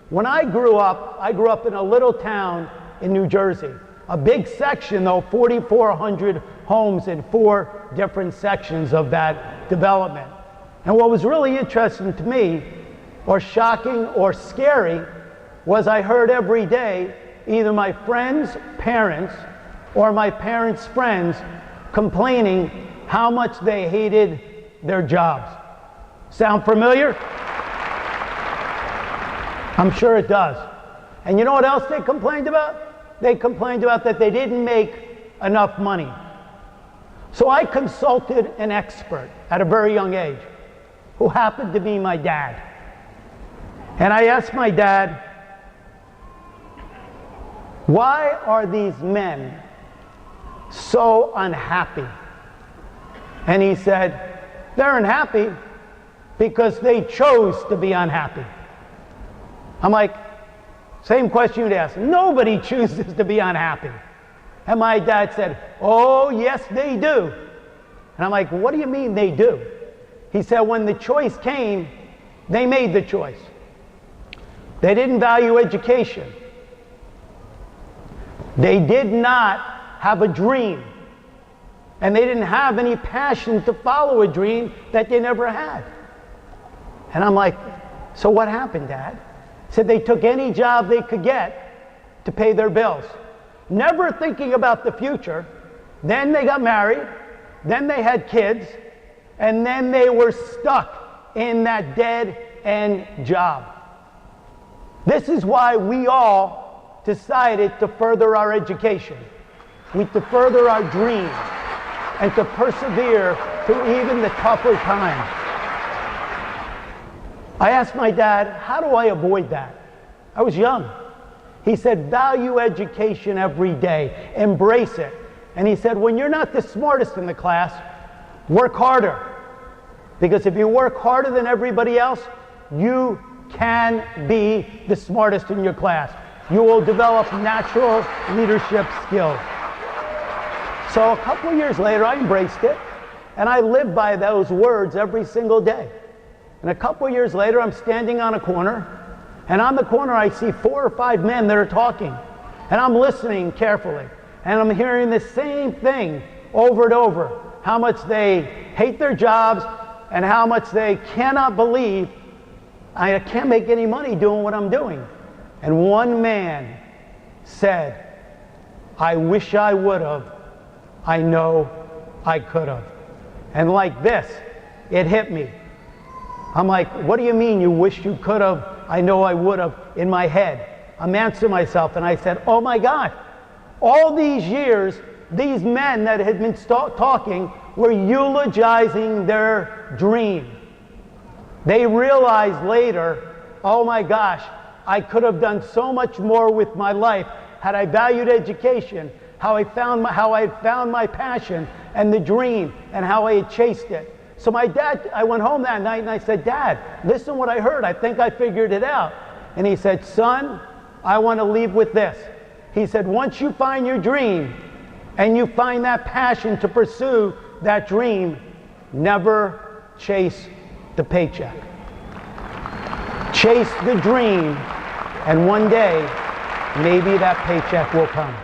When I grew up in a little town in New Jersey. A big section though, 4,400 homes in 4 different sections of that development. And what was really interesting to me, or shocking or scary, was I heard every day either my friends' parents or my parents' friends complaining how much they hated their jobs. Sound familiar? I'm sure it does. And you know what else they complained about? They complained about that they didn't make enough money. So I consulted an expert at a very young age, who happened to be my dad. And I asked my dad, why are these men so unhappy? And he said, they're unhappy because they chose to be unhappy. I'm like, same question you'd ask. Nobody chooses to be unhappy. And my dad said, oh, yes, they do. And I'm like, what do you mean they do? He said, when the choice came, they made the choice. They didn't value education. They did not have a dream. And they didn't have any passion to follow a dream that they never had. And I'm like, so what happened, Dad? He said they took any job they could get to pay their bills, never thinking about the future. Then they got married, then they had kids, and then they were stuck in that dead-end job. This is why we all decided to further our education, to further our dreams, and to persevere through even the tougher times. I asked my dad, how do I avoid that? I was young. He said, value education every day, embrace it. And he said, when you're not the smartest in the class, work harder. Because if you work harder than everybody else, you can be the smartest in your class. You will develop natural leadership skills. So a couple of years later, I embraced it, and I lived by those words every single day. And a couple of years later, I'm standing on a corner, and on the corner I see 4 or 5 men that are talking. And I'm listening carefully, and I'm hearing the same thing over and over. How much they hate their jobs, and how much they cannot believe I can't make any money doing what I'm doing. And one man said, I wish I would have. I know I could have. And like this, it hit me. I'm like, what do you mean you wish you could have? I know I would have, in my head. I'm answering myself, and I said, oh my God, all these years, these men that had been talking were eulogizing their dream. They realized later, oh my gosh, I could have done so much more with my life had I valued education, how I had found my passion and the dream, and how I had chased it. So my dad, I went home that night and I said, Dad, listen what I heard. I think I figured it out. And he said, son, I want to leave with this. He said, once you find your dream and you find that passion to pursue that dream, never chase the paycheck. Chase the dream, and one day, maybe that paycheck will come.